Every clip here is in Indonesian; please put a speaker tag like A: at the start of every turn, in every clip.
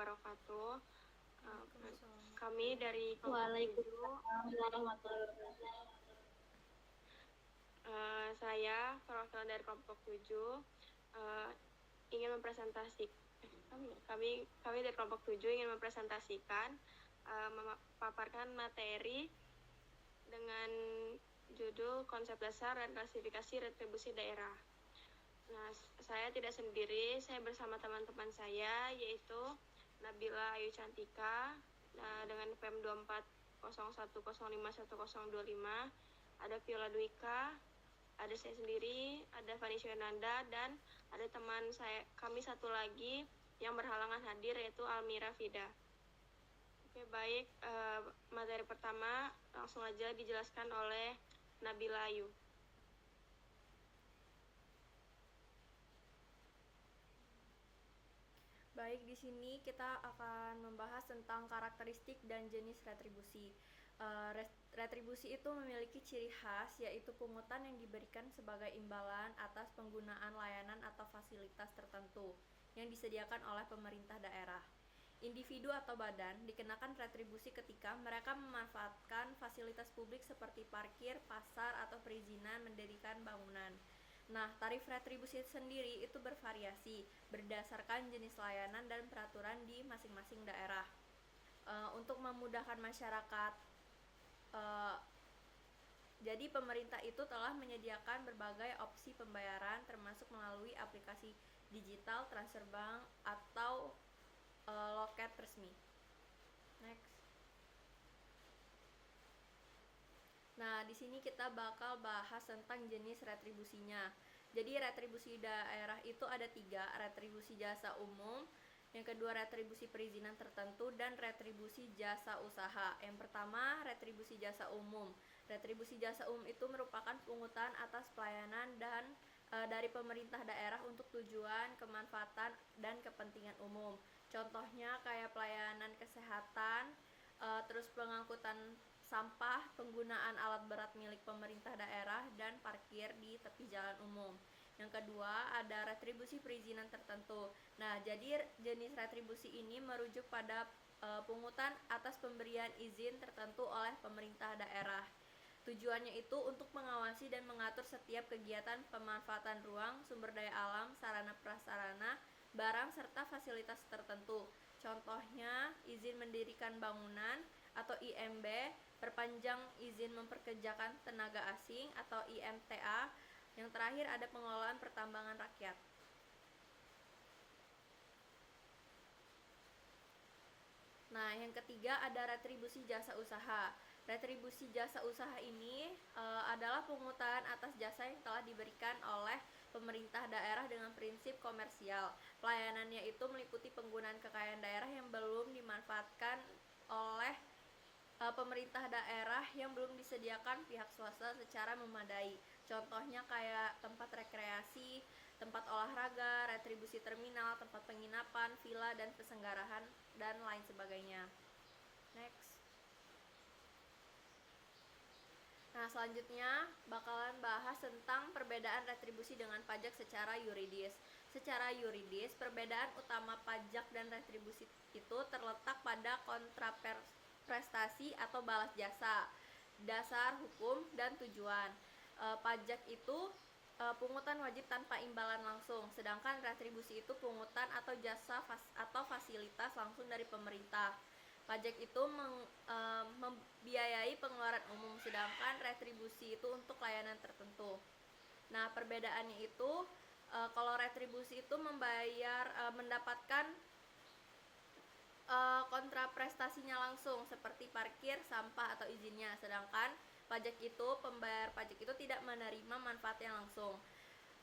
A: wabarakatuh. Kami dari kelompok 7, saya perwakilan dari kelompok 7 ingin kami dari kelompok 7 ingin mempresentasikan memaparkan materi dengan judul konsep dasar dan klasifikasi retribusi daerah. Nah, saya tidak sendiri, saya bersama teman-teman saya, yaitu Nabila Ayu Cantika dengan PEM 2401051025, ada Viola Dwika, ada saya sendiri, ada Fani Syenanda, dan ada teman kami satu lagi yang berhalangan hadir, yaitu Almira Fida. Oke, baik, materi pertama langsung aja dijelaskan oleh Nabila Ayu.
B: Baik, di sini kita akan membahas tentang karakteristik dan jenis retribusi. Retribusi itu memiliki ciri khas, yaitu pungutan yang diberikan sebagai imbalan atas penggunaan layanan atau fasilitas tertentu yang disediakan oleh pemerintah daerah. Individu atau badan dikenakan retribusi ketika mereka memanfaatkan fasilitas publik seperti parkir, pasar, atau perizinan mendirikan bangunan. Nah, tarif retribusi sendiri itu bervariasi berdasarkan jenis layanan dan peraturan di masing-masing daerah. Untuk memudahkan masyarakat, jadi pemerintah itu telah menyediakan berbagai opsi pembayaran termasuk melalui aplikasi digital, transfer bank, atau loket resmi. Next. Nah, di sini kita bakal bahas tentang jenis retribusinya. Jadi retribusi daerah itu ada 3, retribusi jasa umum, yang kedua retribusi perizinan tertentu, dan retribusi jasa usaha. Yang pertama, retribusi jasa umum. Retribusi jasa umum itu merupakan pungutan atas pelayanan dan dari pemerintah daerah untuk tujuan, kemanfaatan, dan kepentingan umum. Contohnya kayak pelayanan kesehatan, terus pengangkutan sampah, penggunaan alat berat milik pemerintah daerah, dan parkir di tepi jalan umum. Yang kedua, ada retribusi perizinan tertentu. Nah, jadi jenis retribusi ini merujuk pada pungutan atas pemberian izin tertentu oleh pemerintah daerah. Tujuannya itu untuk mengawasi dan mengatur setiap kegiatan pemanfaatan ruang, sumber daya alam, sarana prasarana, barang, serta fasilitas tertentu. Contohnya, izin mendirikan bangunan atau IMB, perpanjang izin memperkerjakan tenaga asing atau IMTA. Yang terakhir ada pengelolaan pertambangan rakyat. Nah, yang ketiga ada retribusi jasa usaha. Retribusi jasa usaha ini adalah pungutan atas jasa yang telah diberikan oleh pemerintah daerah dengan prinsip komersial. Pelayanannya itu meliputi penggunaan kekayaan daerah yang belum dimanfaatkan oleh pemerintah daerah yang belum disediakan pihak swasta secara memadai. Contohnya kayak tempat rekreasi, tempat olahraga, retribusi terminal, tempat penginapan, villa, dan pesenggarahan, dan lain sebagainya. Next. Nah, selanjutnya bakalan bahas tentang perbedaan retribusi dengan pajak secara yuridis. Secara yuridis, perbedaan utama pajak dan retribusi itu terletak pada kontraprestasi atau balas jasa, dasar hukum, dan tujuan. Pajak itu pungutan wajib tanpa imbalan langsung, sedangkan retribusi itu pungutan atau jasa atau fasilitas langsung dari pemerintah. Pajak itu membiayai pengeluaran umum, sedangkan retribusi itu untuk layanan tertentu. Nah, perbedaannya itu kalau retribusi itu mendapatkan kontraprestasinya langsung seperti parkir, sampah, atau izinnya, sedangkan pajak itu, pembayar pajak itu tidak menerima manfaatnya langsung.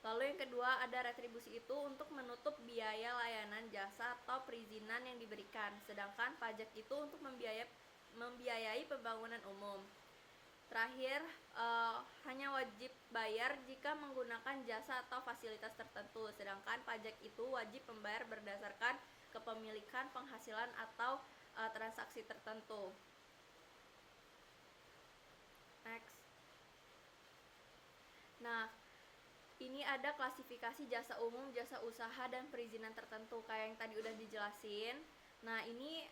B: Lalu yang kedua ada retribusi itu untuk menutup biaya layanan jasa atau perizinan yang diberikan, sedangkan pajak itu untuk membiayai pembangunan umum. Terakhir, hanya wajib bayar jika menggunakan jasa atau fasilitas tertentu, sedangkan pajak itu wajib membayar berdasarkan kepemilikan, penghasilan, atau transaksi tertentu. Next. Nah, ini ada klasifikasi jasa umum, jasa usaha, dan perizinan tertentu kayak yang tadi udah dijelasin. Nah, ini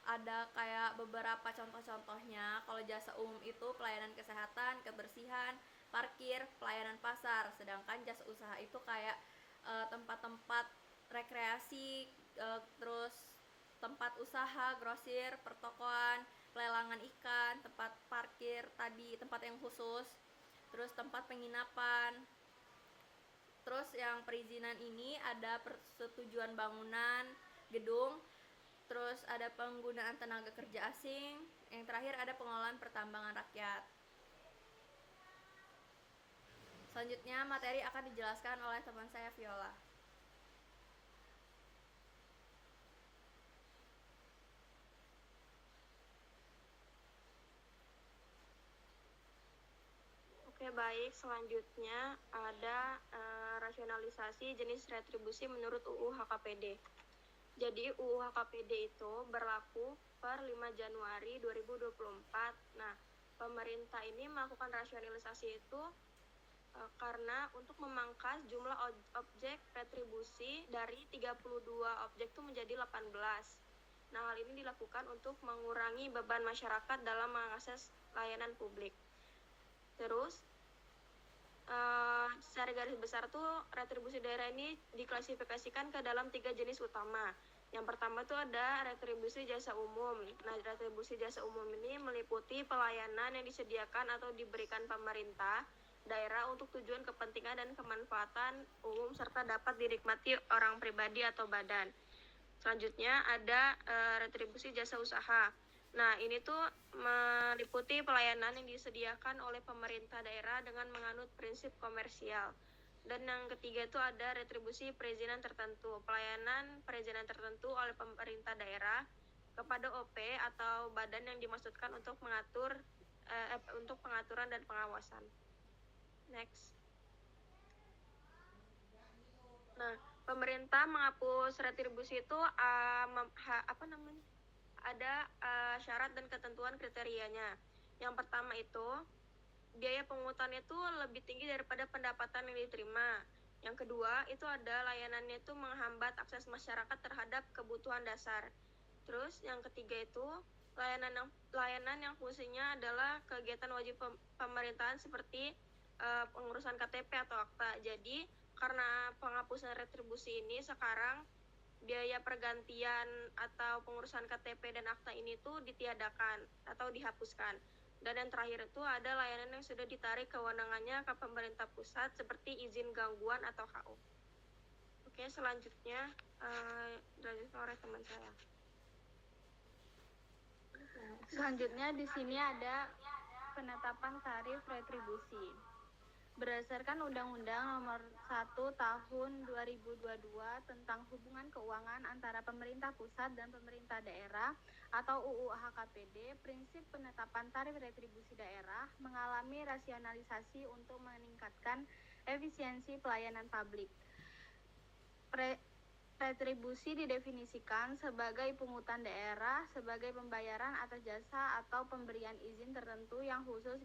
B: ada kayak beberapa contoh-contohnya. Kalau jasa umum itu pelayanan kesehatan, kebersihan, parkir, pelayanan pasar. Sedangkan jasa usaha itu kayak tempat-tempat rekreasi, terus tempat usaha, grosir, pertokoan, pelelangan ikan, tempat parkir tadi, tempat yang khusus, terus tempat penginapan. Terus yang perizinan ini ada persetujuan bangunan, gedung, terus ada penggunaan tenaga kerja asing, yang terakhir ada pengelolaan pertambangan rakyat. Selanjutnya materi akan dijelaskan oleh teman saya Viola.
A: Oke, baik. Selanjutnya ada rasionalisasi jenis retribusi menurut UU HKPD. Jadi UU HKPD itu berlaku per 5 Januari 2024. Nah, pemerintah ini melakukan rasionalisasi itu karena untuk memangkas jumlah objek retribusi dari 32 objek itu menjadi 18. Nah, hal ini dilakukan untuk mengurangi beban masyarakat dalam mengakses layanan publik. Terus, secara garis besar tuh retribusi daerah ini diklasifikasikan ke dalam 3 jenis utama. Yang pertama tuh ada retribusi jasa umum. Nah, retribusi jasa umum ini meliputi pelayanan yang disediakan atau diberikan pemerintah daerah untuk tujuan kepentingan dan kemanfaatan umum serta dapat dinikmati orang pribadi atau badan. Selanjutnya ada retribusi jasa usaha. Nah, ini tuh meliputi pelayanan yang disediakan oleh pemerintah daerah dengan menganut prinsip komersial. Dan yang ketiga itu ada retribusi perizinan tertentu. Pelayanan perizinan tertentu oleh pemerintah daerah kepada OP atau badan yang dimaksudkan untuk mengatur untuk pengaturan dan pengawasan. Next. Nah, pemerintah menghapus retribusi itu ada syarat dan ketentuan kriterianya. Yang pertama itu biaya pungutannya itu lebih tinggi daripada pendapatan yang diterima. Yang kedua itu ada layanannya itu menghambat akses masyarakat terhadap kebutuhan dasar. Terus yang ketiga itu layanan yang fungsinya adalah kegiatan wajib pemerintahan seperti pengurusan KTP atau akta. Jadi karena penghapusan retribusi ini sekarang biaya pergantian atau pengurusan KTP dan akta ini tuh ditiadakan atau dihapuskan. Dan yang terakhir itu ada layanan yang sudah ditarik kewenangannya ke pemerintah pusat seperti izin gangguan atau HO. Oke, selanjutnya dilanjutkan oleh teman saya.
C: Selanjutnya di sini ada penetapan tarif retribusi. Berdasarkan Undang-Undang Nomor 1 Tahun 2022 tentang hubungan keuangan antara pemerintah pusat dan pemerintah daerah atau UU HKPD, prinsip penetapan tarif retribusi daerah mengalami rasionalisasi untuk meningkatkan efisiensi pelayanan publik. Retribusi didefinisikan sebagai pungutan daerah sebagai pembayaran atas jasa atau pemberian izin tertentu yang khusus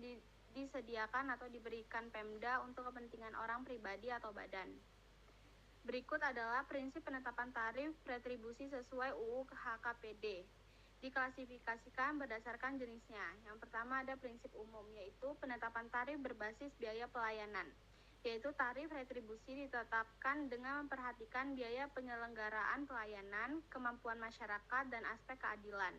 C: disediakan atau diberikan Pemda untuk kepentingan orang pribadi atau badan. Berikut adalah prinsip penetapan tarif retribusi sesuai UU HKPD. Diklasifikasikan berdasarkan jenisnya. Yang pertama ada prinsip umum, yaitu penetapan tarif berbasis biaya pelayanan, yaitu tarif retribusi ditetapkan dengan memperhatikan biaya penyelenggaraan pelayanan, kemampuan masyarakat, dan aspek keadilan.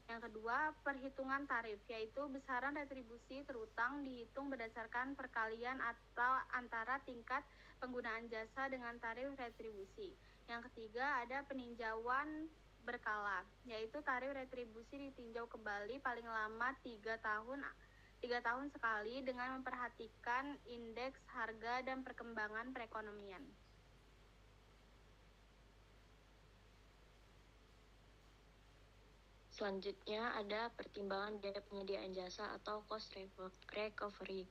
C: Yang kedua, perhitungan tarif, yaitu besaran retribusi terutang dihitung berdasarkan perkalian atau antara tingkat penggunaan jasa dengan tarif retribusi. Yang ketiga, ada peninjauan berkala, yaitu tarif retribusi ditinjau kembali paling lama 3 tahun sekali dengan memperhatikan indeks harga dan perkembangan perekonomian.
D: Selanjutnya ada pertimbangan biaya penyediaan jasa atau cost recovery.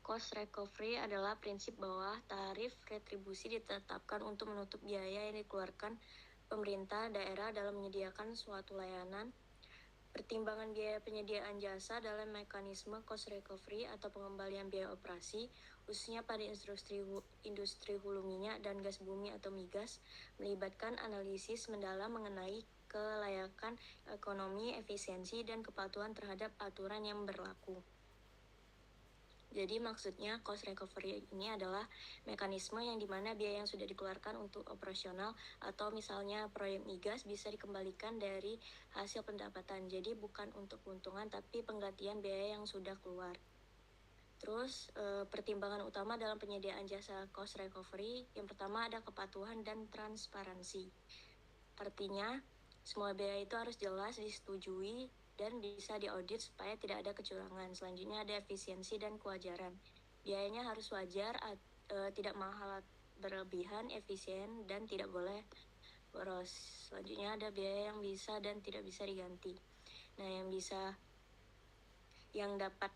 D: Cost recovery adalah prinsip bahwa tarif retribusi ditetapkan untuk menutup biaya yang dikeluarkan pemerintah daerah dalam menyediakan suatu layanan. Pertimbangan biaya penyediaan jasa dalam mekanisme cost recovery atau pengembalian biaya operasi, khususnya pada industri hulu minyak dan gas bumi atau migas, melibatkan analisis mendalam mengenai kelayakan ekonomi, efisiensi, dan kepatuhan terhadap aturan yang berlaku. Jadi maksudnya cost recovery ini adalah mekanisme yang dimana biaya yang sudah dikeluarkan untuk operasional atau misalnya proyek migas bisa dikembalikan dari hasil pendapatan. Jadi bukan untuk keuntungan tapi penggantian biaya yang sudah keluar. Terus pertimbangan utama dalam penyediaan jasa cost recovery, yang pertama ada kepatuhan dan transparansi. Artinya semua biaya itu harus jelas disetujui dan bisa diaudit supaya tidak ada kecurangan. Selanjutnya ada efisiensi dan kewajaran. Biayanya harus wajar, tidak mahal berlebihan, efisien, dan tidak boleh boros. Selanjutnya ada biaya yang bisa dan tidak bisa diganti. Nah, yang dapat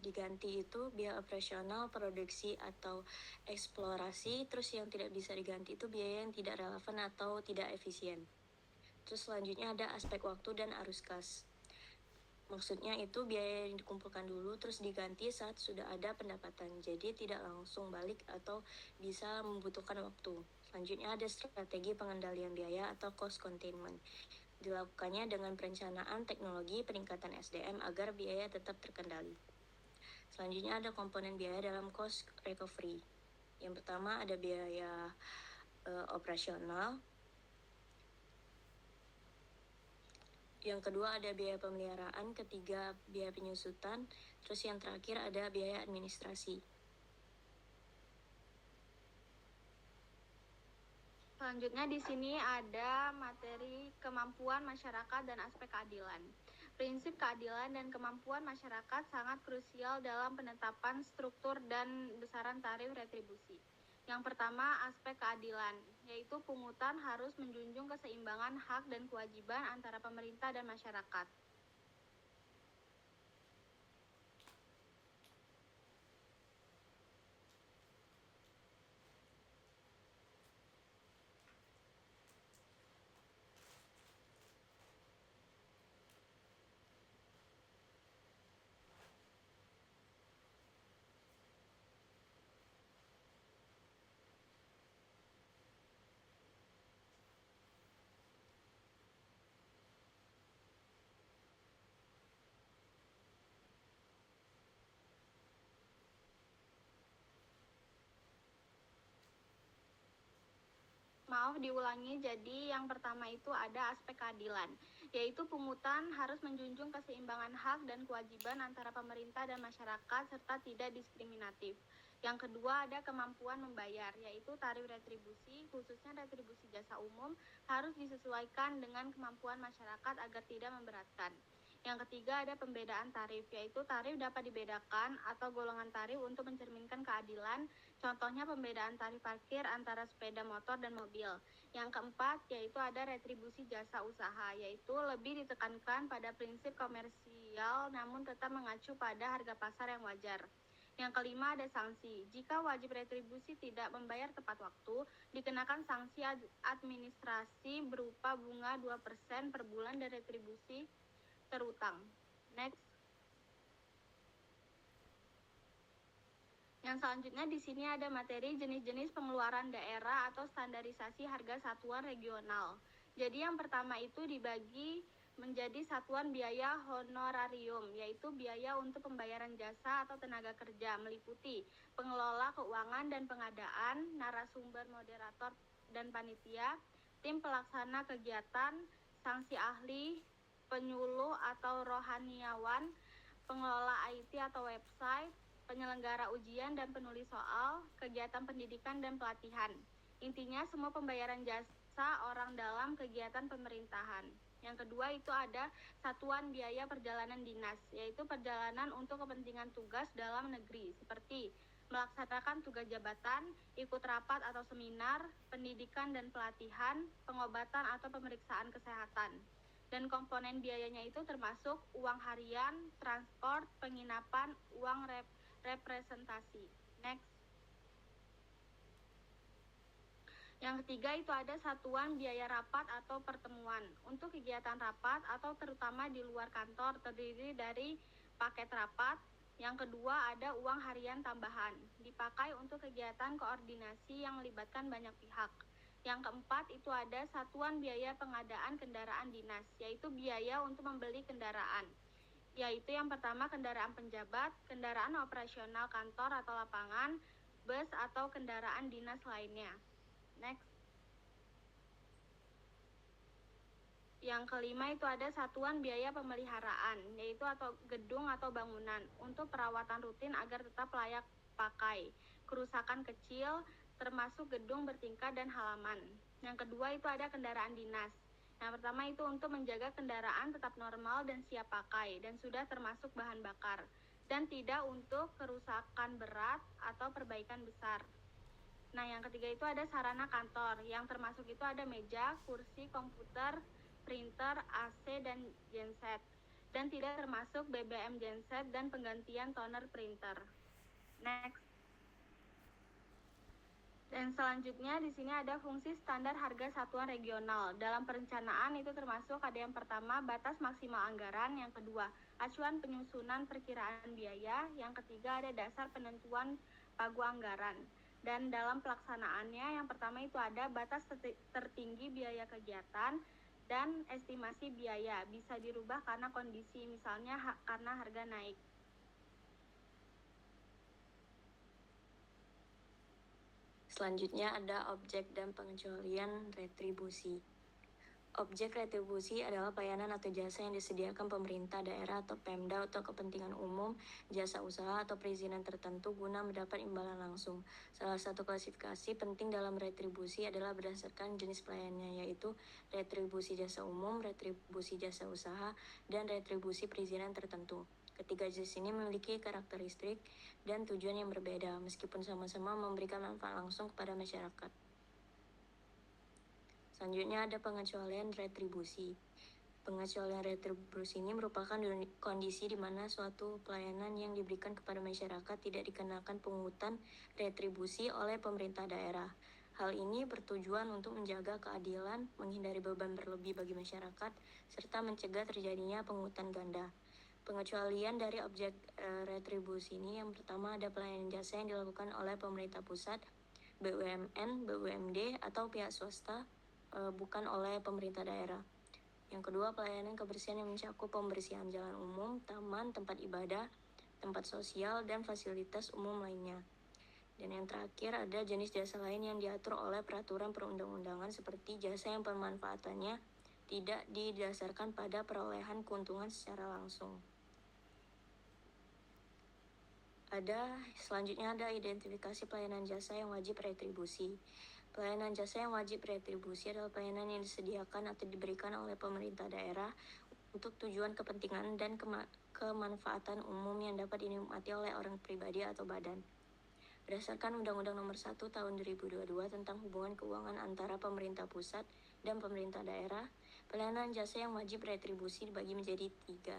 D: diganti itu biaya operasional, produksi atau eksplorasi. Terus yang tidak bisa diganti itu biaya yang tidak relevan atau tidak efisien. Terus selanjutnya ada aspek waktu dan arus kas. Maksudnya itu biaya yang dikumpulkan dulu terus diganti saat sudah ada pendapatan. Jadi tidak langsung balik atau bisa membutuhkan waktu. Selanjutnya ada strategi pengendalian biaya atau cost containment. Dilakukannya dengan perencanaan teknologi peningkatan SDM agar biaya tetap terkendali. Selanjutnya ada komponen biaya dalam cost recovery. Yang pertama ada biaya operasional. Yang kedua ada biaya pemeliharaan, ketiga biaya penyusutan, terus yang terakhir ada biaya administrasi.
C: Selanjutnya di sini ada materi kemampuan masyarakat dan aspek keadilan. Prinsip keadilan dan kemampuan masyarakat sangat krusial dalam penetapan struktur dan besaran tarif retribusi. Yang pertama, aspek keadilan, yaitu pungutan harus menjunjung keseimbangan hak dan kewajiban antara pemerintah dan masyarakat. Maaf diulangi, jadi yang pertama itu ada aspek keadilan, yaitu pungutan harus menjunjung keseimbangan hak dan kewajiban antara pemerintah dan masyarakat serta tidak diskriminatif. Yang kedua ada kemampuan membayar, yaitu tarif retribusi, khususnya retribusi jasa umum, harus disesuaikan dengan kemampuan masyarakat agar tidak memberatkan. Yang ketiga ada pembedaan tarif, yaitu tarif dapat dibedakan atau golongan tarif untuk mencerminkan keadilan. Contohnya pembedaan tarif parkir antara sepeda motor dan mobil. Yang keempat yaitu ada retribusi jasa usaha, yaitu lebih ditekankan pada prinsip komersial namun tetap mengacu pada harga pasar yang wajar. Yang kelima ada sanksi. Jika wajib retribusi tidak membayar tepat waktu, dikenakan sanksi administrasi berupa bunga 2% per bulan dan retribusi terutang. Next. Yang selanjutnya di sini ada materi jenis-jenis pengeluaran daerah atau standarisasi harga satuan regional. Jadi yang pertama itu dibagi menjadi satuan biaya honorarium, yaitu biaya untuk pembayaran jasa atau tenaga kerja, meliputi pengelola keuangan dan pengadaan, narasumber, moderator dan panitia, tim pelaksana kegiatan, sanksi ahli, penyuluh atau rohaniawan, pengelola IT atau website, penyelenggara ujian dan penulis soal, kegiatan pendidikan dan pelatihan. Intinya semua pembayaran jasa orang dalam kegiatan pemerintahan. Yang kedua itu ada satuan biaya perjalanan dinas, yaitu perjalanan untuk kepentingan tugas dalam negeri, seperti melaksanakan tugas jabatan, ikut rapat atau seminar, pendidikan dan pelatihan, pengobatan atau pemeriksaan kesehatan. Dan komponen biayanya itu termasuk uang harian, transport, penginapan, uang representasi. Next. Yang ketiga itu ada satuan biaya rapat atau pertemuan. Untuk kegiatan rapat atau terutama di luar kantor terdiri dari paket rapat. Yang kedua ada uang harian tambahan, dipakai untuk kegiatan koordinasi yang melibatkan banyak pihak. Yang keempat itu ada satuan biaya pengadaan kendaraan dinas, yaitu biaya untuk membeli kendaraan. Yaitu yang pertama kendaraan penjabat, kendaraan operasional kantor atau lapangan, bus atau kendaraan dinas lainnya. Next. Yang kelima itu ada satuan biaya pemeliharaan, yaitu atau gedung atau bangunan untuk perawatan rutin agar tetap layak pakai. Kerusakan kecil termasuk gedung bertingkat dan halaman. Yang kedua itu ada kendaraan dinas. Yang pertama itu untuk menjaga kendaraan tetap normal dan siap pakai dan sudah termasuk bahan bakar dan tidak untuk kerusakan berat atau perbaikan besar. Nah, yang ketiga itu ada sarana kantor, yang termasuk itu ada meja, kursi, komputer, printer, AC, dan genset. Dan tidak termasuk BBM genset dan penggantian toner printer. Next. Dan selanjutnya di sini ada fungsi standar harga satuan regional. Dalam perencanaan itu termasuk ada yang pertama batas maksimal anggaran, yang kedua acuan penyusunan perkiraan biaya, yang ketiga ada dasar penentuan pagu anggaran. Dan dalam pelaksanaannya yang pertama itu ada batas tertinggi biaya kegiatan dan estimasi biaya bisa dirubah karena kondisi, misalnya karena harga naik.
D: Selanjutnya ada objek dan pengecualian retribusi. Objek retribusi adalah pelayanan atau jasa yang disediakan pemerintah daerah atau Pemda untuk kepentingan umum, jasa usaha atau perizinan tertentu guna mendapat imbalan langsung. Salah satu klasifikasi penting dalam retribusi adalah berdasarkan jenis pelayanannya, yaitu retribusi jasa umum, retribusi jasa usaha, dan retribusi perizinan tertentu. Ketiga jenis ini memiliki karakteristik dan tujuan yang berbeda, meskipun sama-sama memberikan manfaat langsung kepada masyarakat. Selanjutnya ada pengecualian retribusi. Pengecualian retribusi ini merupakan kondisi di mana suatu pelayanan yang diberikan kepada masyarakat tidak dikenakan pungutan retribusi oleh pemerintah daerah. Hal ini bertujuan untuk menjaga keadilan, menghindari beban berlebih bagi masyarakat, serta mencegah terjadinya pungutan ganda. Pengecualian dari objek retribusi ini yang pertama ada pelayanan jasa yang dilakukan oleh pemerintah pusat, BUMN, BUMD, atau pihak swasta, bukan oleh pemerintah daerah. Yang kedua, pelayanan kebersihan yang mencakup pembersihan jalan umum, taman, tempat ibadah, tempat sosial, dan fasilitas umum lainnya. Dan yang terakhir, ada jenis jasa lain yang diatur oleh peraturan perundang-undangan seperti jasa yang pemanfaatannya tidak didasarkan pada perolehan keuntungan secara langsung. Selanjutnya ada identifikasi pelayanan jasa yang wajib retribusi. Pelayanan jasa yang wajib retribusi adalah pelayanan yang disediakan atau diberikan oleh pemerintah daerah untuk tujuan kepentingan dan kemanfaatan umum yang dapat dinikmati oleh orang pribadi atau badan. Berdasarkan Undang-Undang Nomor 1 Tahun 2022 tentang hubungan keuangan antara pemerintah pusat dan pemerintah daerah, pelayanan jasa yang wajib retribusi dibagi menjadi 3.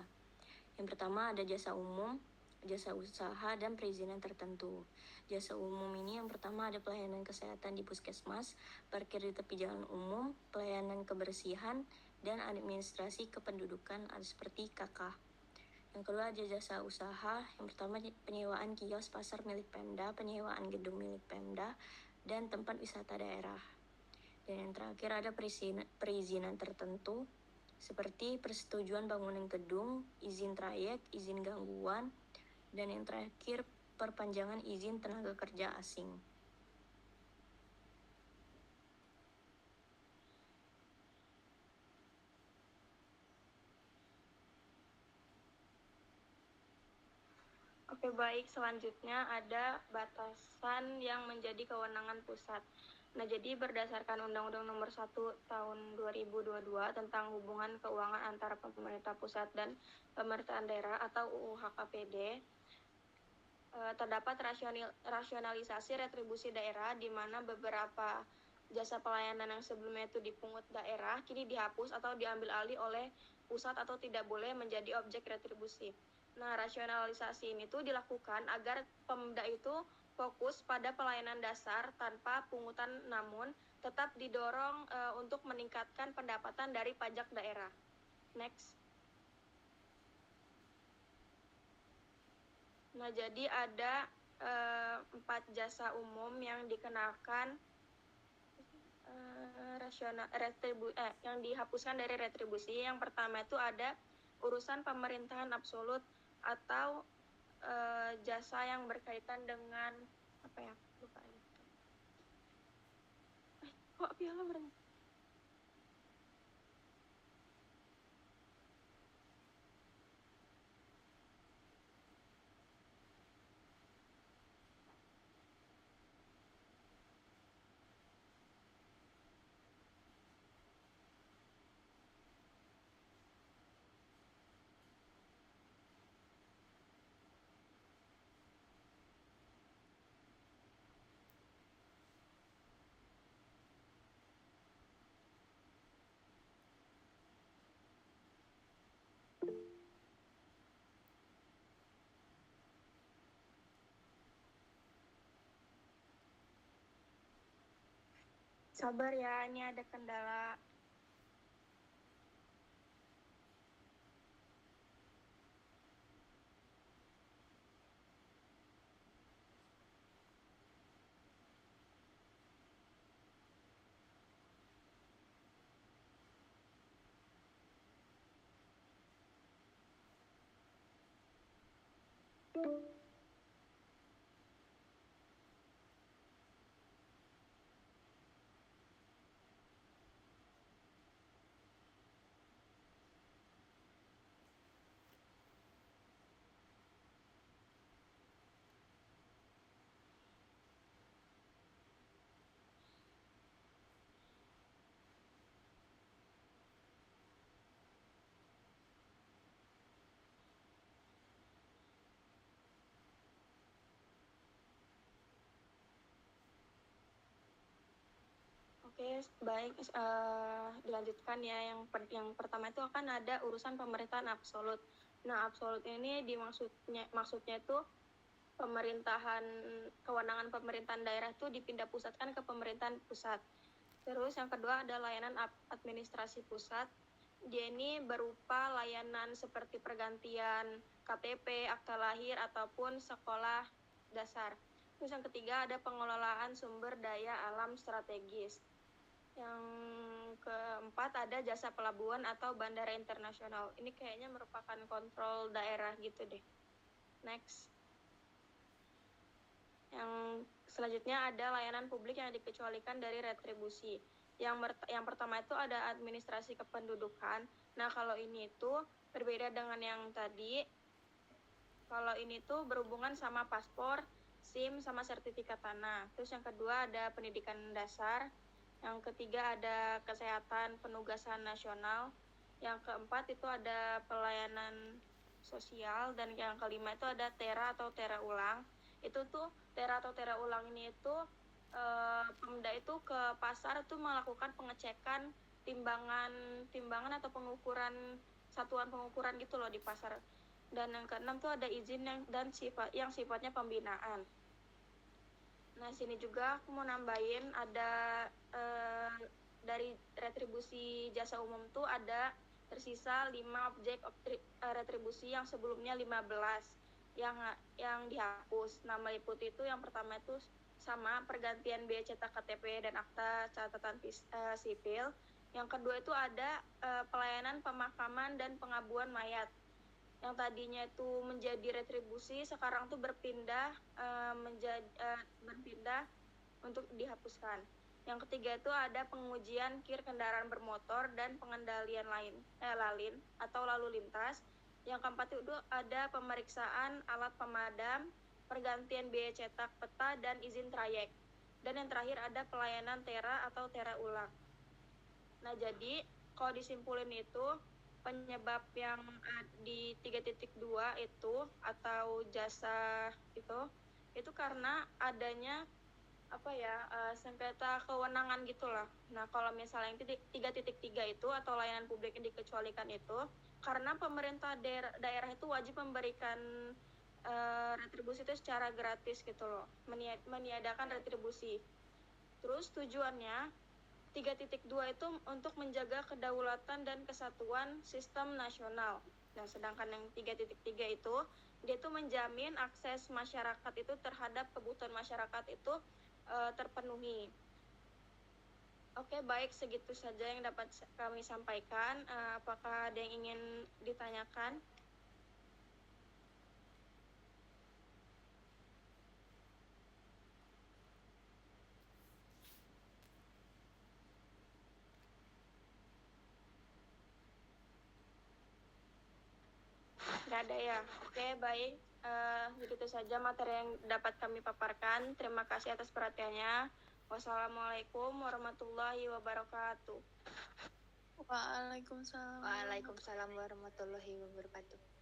D: Yang pertama ada jasa umum, jasa usaha, dan perizinan tertentu. Jasa umum ini yang pertama ada pelayanan kesehatan di puskesmas, parkir di tepi jalan umum, pelayanan kebersihan, dan administrasi kependudukan seperti KK. Yang kedua ada jasa usaha, yang pertama penyewaan kios pasar milik Pemda, penyewaan gedung milik Pemda, dan tempat wisata daerah. Dan yang terakhir ada perizinan tertentu, seperti persetujuan bangunan gedung, izin trayek, izin gangguan, dan yang terakhir perpanjangan izin tenaga kerja asing.
A: Oke, baik. Selanjutnya ada batasan yang menjadi kewenangan pusat. Nah, jadi berdasarkan Undang-Undang Nomor 1 Tahun 2022 tentang hubungan keuangan antara pemerintah pusat dan pemerintahan daerah atau UU HKPD, terdapat rasionalisasi retribusi daerah di mana beberapa jasa pelayanan yang sebelumnya itu dipungut daerah kini dihapus atau diambil alih oleh pusat atau tidak boleh menjadi objek retribusi. Nah, rasionalisasi ini tuh dilakukan agar Pemda itu fokus pada pelayanan dasar tanpa pungutan, namun tetap didorong untuk meningkatkan pendapatan dari pajak daerah. Next. Nah, jadi ada 4 jasa umum yang dikenakan yang dihapuskan dari retribusi. Yang pertama itu ada urusan pemerintahan absolut atau jasa yang berkaitan dengan apa ya? Lupa gitu. Kok piala berhenti? Sabar ya, ini ada kendala. Oke, baik. Dilanjutkan ya. Yang pertama itu akan ada urusan pemerintahan absolut. Nah, absolut ini maksudnya itu pemerintahan, kewenangan pemerintahan daerah itu dipindah pusatkan ke pemerintahan pusat. Terus yang kedua ada layanan administrasi pusat. Dia ini berupa layanan seperti pergantian KTP, akta lahir, ataupun sekolah dasar. Terus yang ketiga ada pengelolaan sumber daya alam strategis. Yang keempat ada jasa pelabuhan atau bandara internasional. Ini kayaknya merupakan kontrol daerah gitu deh. Next. Yang selanjutnya ada layanan publik yang dikecualikan dari retribusi. Yang pertama itu ada administrasi kependudukan. Nah, kalau ini itu berbeda dengan yang tadi. Kalau ini tuh berhubungan sama paspor, SIM, sama sertifikat tanah. Terus yang kedua ada pendidikan dasar. Yang ketiga ada kesehatan penugasan nasional. Yang keempat itu ada pelayanan sosial. Dan yang kelima itu ada TERA atau TERA ulang. Itu tuh TERA atau TERA ulang ini itu Pemda itu ke pasar tuh melakukan pengecekan timbangan atau pengukuran, satuan pengukuran gitu loh di pasar. Dan yang keenam tuh ada izin yang sifatnya pembinaan. Nah, sini juga aku mau nambahin ada dari retribusi jasa umum tuh ada tersisa 5 objek retribusi yang sebelumnya 15 yang dihapus. Nah, meliputi itu yang pertama itu sama pergantian biaya cetak KTP dan akta catatan sipil. Yang kedua itu ada pelayanan pemakaman dan pengabuan mayat. Yang tadinya itu menjadi retribusi, sekarang tuh berpindah untuk dihapuskan. Yang ketiga itu ada pengujian kir kendaraan bermotor dan pengendalian lalin atau lalu lintas. Yang keempat itu ada pemeriksaan alat pemadam, pergantian biaya cetak peta dan izin trayek. Dan yang terakhir ada pelayanan TERA atau TERA ulang. Nah, jadi kalau disimpulin itu penyebab yang di 3.2 itu atau jasa itu karena adanya sengketa kewenangan gitulah. Nah, kalau misalnya yang 3.3 itu atau layanan publik yang dikecualikan itu karena pemerintah daerah itu wajib memberikan retribusi itu secara gratis gitu loh, meniadakan retribusi. Terus tujuannya 3.2 itu untuk menjaga kedaulatan dan kesatuan sistem nasional. Nah, sedangkan yang 3.3 itu dia itu menjamin akses masyarakat itu terhadap kebutuhan masyarakat itu terpenuhi. Oke, baik, segitu saja yang dapat kami sampaikan. Apakah ada yang ingin ditanyakan? Nggak ada ya? Oke, baik. Begitu saja materi yang dapat kami paparkan. Terima kasih atas perhatiannya. Wassalamualaikum warahmatullahi wabarakatuh.
E: Waalaikumsalam.
C: Waalaikumsalam warahmatullahi wabarakatuh.